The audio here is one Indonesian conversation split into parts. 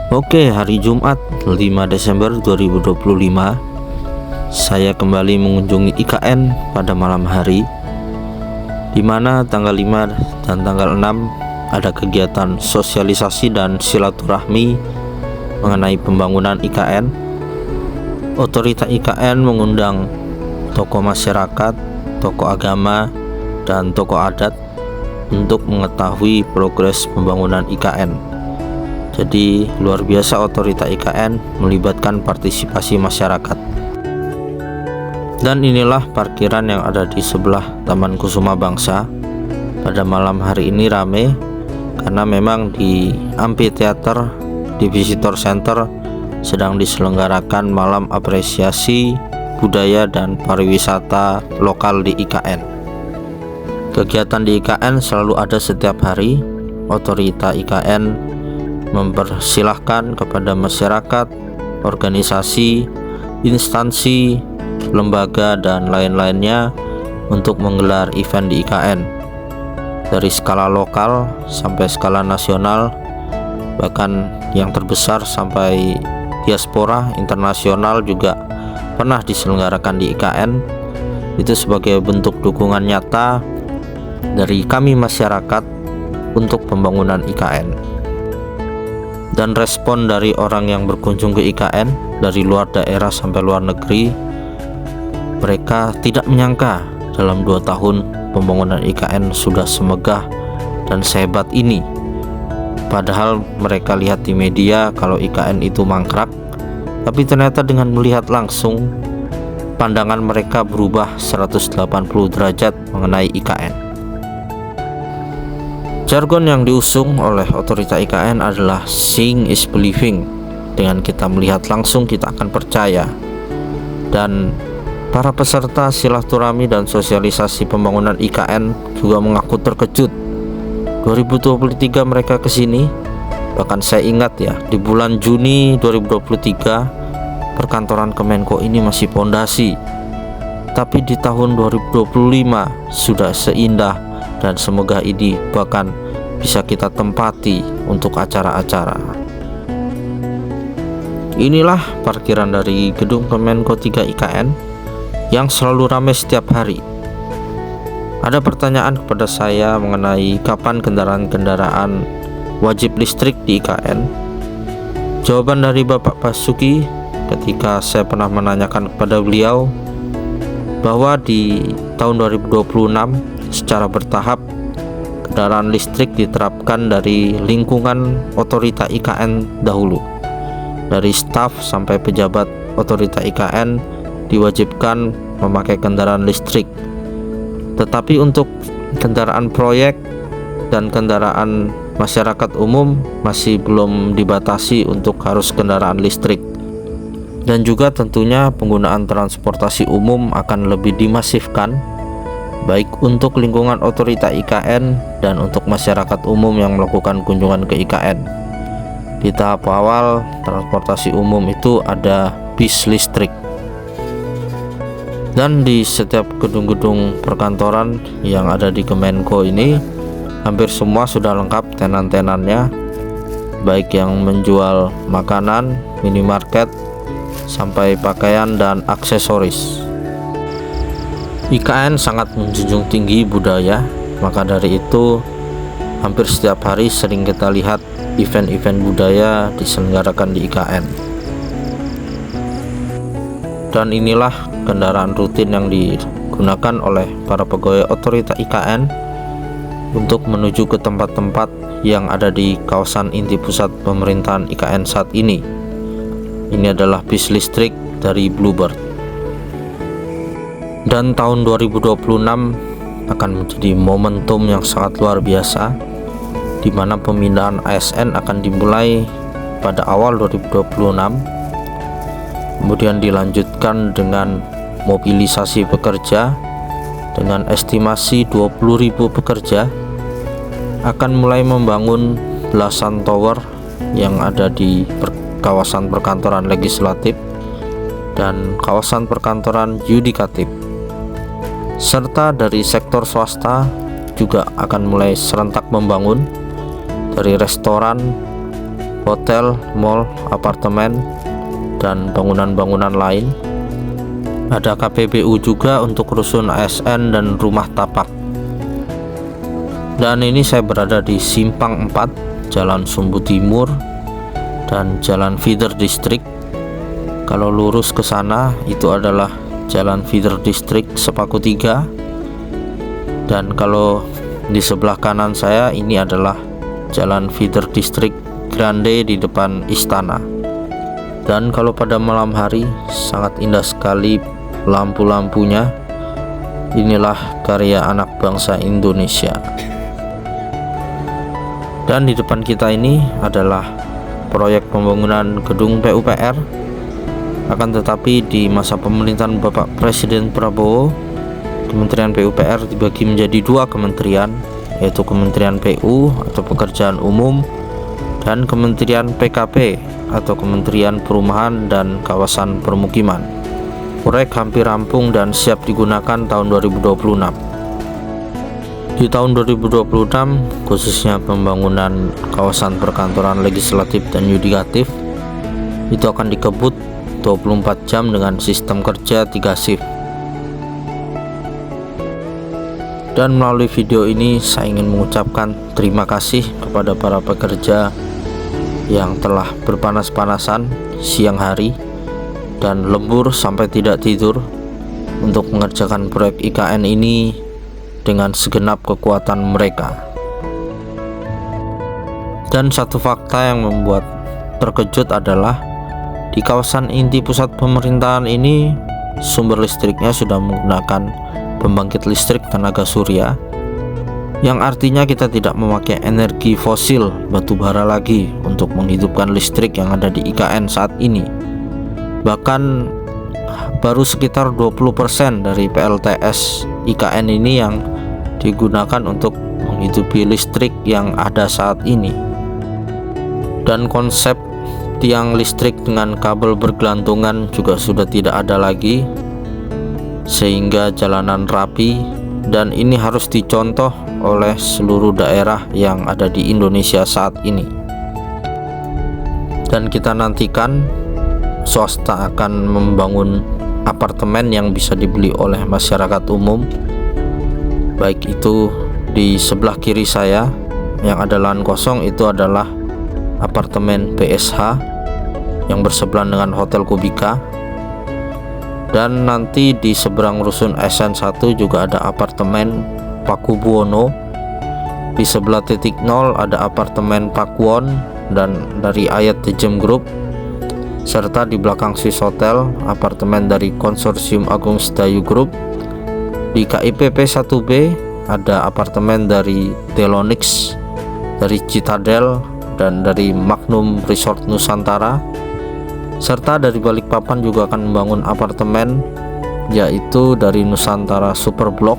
Oke, hari Jumat 5 Desember 2025 saya kembali mengunjungi IKN pada malam hari, di mana tanggal 5 dan tanggal 6 ada kegiatan sosialisasi dan silaturahmi mengenai pembangunan IKN. Otorita IKN mengundang tokoh masyarakat, tokoh agama, dan tokoh adat untuk mengetahui progres pembangunan IKN. Jadi luar biasa otorita IKN melibatkan partisipasi masyarakat. Dan inilah parkiran yang ada di sebelah Taman Kusuma Bangsa. Pada malam hari ini rame karena memang di amphitheater di Visitor Center sedang diselenggarakan malam apresiasi budaya dan pariwisata lokal di IKN. Kegiatan di IKN selalu ada setiap hari. Otorita IKN mempersilahkan kepada masyarakat, organisasi, instansi, lembaga, dan lain-lainnya untuk menggelar event di IKN, dari skala lokal sampai skala nasional, bahkan yang terbesar sampai diaspora internasional juga pernah diselenggarakan di IKN. Itu sebagai bentuk dukungan nyata dari kami masyarakat untuk pembangunan IKN. Dan respon dari orang yang berkunjung ke IKN dari luar daerah sampai luar negeri, mereka tidak menyangka dalam 2 tahun pembangunan IKN sudah semegah dan sehebat ini. Padahal mereka lihat di media kalau IKN itu mangkrak, tapi ternyata dengan melihat langsung, pandangan mereka berubah 180 derajat mengenai IKN. Jargon yang diusung oleh otorita IKN adalah seeing is believing. Dengan kita melihat langsung, kita akan percaya. Dan para peserta silaturahmi dan sosialisasi pembangunan IKN juga mengaku terkejut. 2023 mereka kesini. Bahkan saya ingat ya, di bulan Juni 2023 perkantoran Kemenko ini masih pondasi. Tapi di tahun 2025 sudah seindah dan semegah ini, bahkan bisa kita tempati untuk acara-acara. Inilah parkiran dari gedung Kemenko 3 IKN yang selalu ramai setiap hari. Ada pertanyaan kepada saya mengenai kapan kendaraan-kendaraan wajib listrik di IKN. Jawaban dari Bapak Basuki ketika saya pernah menanyakan kepada beliau bahwa di tahun 2026 secara bertahap kendaraan listrik diterapkan dari lingkungan otorita IKN dahulu. Dari staf sampai pejabat otorita IKN diwajibkan memakai kendaraan listrik. Tetapi untuk kendaraan proyek dan kendaraan masyarakat umum masih belum dibatasi untuk harus kendaraan listrik. Dan juga tentunya penggunaan transportasi umum akan lebih dimasifkan, baik untuk lingkungan otorita IKN dan untuk masyarakat umum yang melakukan kunjungan ke IKN. Di tahap awal transportasi umum itu ada bis listrik. Dan di setiap gedung-gedung perkantoran yang ada di Kemenko ini hampir semua sudah lengkap tenan-tenannya, baik yang menjual makanan, minimarket, sampai pakaian dan aksesoris. IKN sangat menjunjung tinggi budaya, maka dari itu hampir setiap hari sering kita lihat event-event budaya diselenggarakan di IKN. Dan inilah kendaraan rutin yang digunakan oleh para pegawai otorita IKN untuk menuju ke tempat-tempat yang ada di kawasan inti pusat pemerintahan IKN saat ini. Ini adalah bis listrik dari Bluebird. Dan tahun 2026 akan menjadi momentum yang sangat luar biasa, di mana pemindahan ASN akan dimulai pada awal 2026, kemudian dilanjutkan dengan mobilisasi pekerja dengan estimasi 20.000 pekerja akan mulai membangun belasan tower yang ada di kawasan perkantoran legislatif dan kawasan perkantoran yudikatif. Serta dari sektor swasta juga akan mulai serentak membangun, dari restoran hotel, mall, apartemen, dan bangunan-bangunan lain. Ada KPBU juga untuk rusun ASN dan rumah tapak. Dan ini saya berada di Simpang 4, Jalan Sumbu Timur dan Jalan Feeder District. Kalau lurus ke sana itu adalah Jalan Feeder District Sepaku 3. Dan kalau di sebelah kanan saya ini adalah Jalan Feeder District Grande di depan istana. Dan kalau pada malam hari sangat indah sekali lampu-lampunya. Inilah karya anak bangsa Indonesia. Dan di depan kita ini adalah proyek pembangunan gedung PUPR. Akan tetapi di masa pemerintahan Bapak Presiden Prabowo, Kementerian PUPR dibagi menjadi 2 kementerian, yaitu Kementerian PU atau Pekerjaan Umum dan Kementerian PKP atau Kementerian Perumahan dan Kawasan Permukiman. Proyek hampir rampung dan siap digunakan tahun 2026. Di tahun 2026 khususnya pembangunan kawasan perkantoran legislatif dan yudikatif itu akan dikebut 24 jam dengan sistem kerja 3 shift. Dan melalui video ini saya ingin mengucapkan terima kasih kepada para pekerja yang telah berpanas-panasan siang hari dan lembur sampai tidak tidur untuk mengerjakan proyek IKN ini dengan segenap kekuatan mereka. Dan satu fakta yang membuat terkejut adalah di kawasan inti pusat pemerintahan ini sumber listriknya sudah menggunakan pembangkit listrik tenaga surya, yang artinya kita tidak memakai energi fosil batu bara lagi untuk menghidupkan listrik yang ada di IKN saat ini. Bahkan baru sekitar 20% dari PLTS IKN ini yang digunakan untuk menghidupi listrik yang ada saat ini. Dan konsep tiang listrik dengan kabel bergelantungan juga sudah tidak ada lagi, sehingga jalanan rapi, dan ini harus dicontoh oleh seluruh daerah yang ada di Indonesia saat ini. Dan kita nantikan swasta akan membangun apartemen yang bisa dibeli oleh masyarakat umum, baik itu di sebelah kiri saya yang ada lahan kosong itu adalah apartemen PSH yang bersebelahan dengan Hotel Kubika, dan nanti di seberang rusun SN1 juga ada apartemen Pakubuwono. Di sebelah titik 0 ada apartemen Pakuwon dan dari Ayat Tejem Group, serta di belakang Swiss Hotel apartemen dari Konsorsium Agung Sedayu Group. Di KIPP 1B ada apartemen dari Delonix, dari Citadel, dan dari Magnum Resort Nusantara. Serta dari Balikpapan juga akan membangun apartemen, yaitu dari Nusantara Super Block,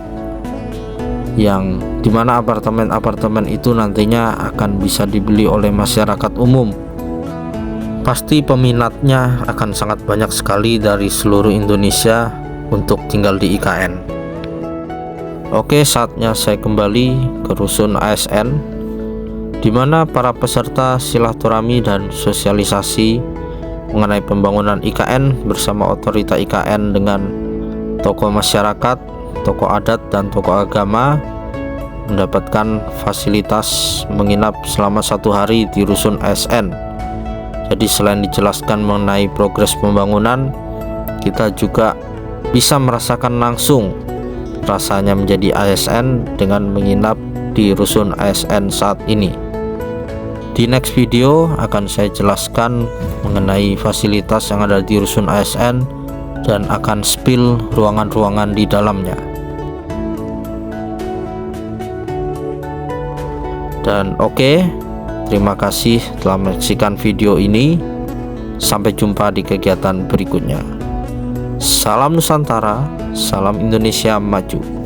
yang dimana apartemen-apartemen itu nantinya akan bisa dibeli oleh masyarakat umum. Pasti peminatnya akan sangat banyak sekali dari seluruh Indonesia untuk tinggal di IKN. Oke, saatnya saya kembali ke rusun ASN, di mana para peserta silaturahmi dan sosialisasi mengenai pembangunan IKN bersama otorita IKN dengan tokoh masyarakat, tokoh adat, dan tokoh agama mendapatkan fasilitas menginap selama 1 hari di rusun ASN. Jadi selain dijelaskan mengenai progres pembangunan, kita juga bisa merasakan langsung rasanya menjadi ASN dengan menginap di rusun ASN saat ini. Di next video akan saya jelaskan mengenai fasilitas yang ada di rusun ASN dan akan spill ruangan-ruangan di dalamnya. Dan oke, terima kasih telah menyaksikan video ini. Sampai jumpa di kegiatan berikutnya. Salam Nusantara, salam Indonesia maju.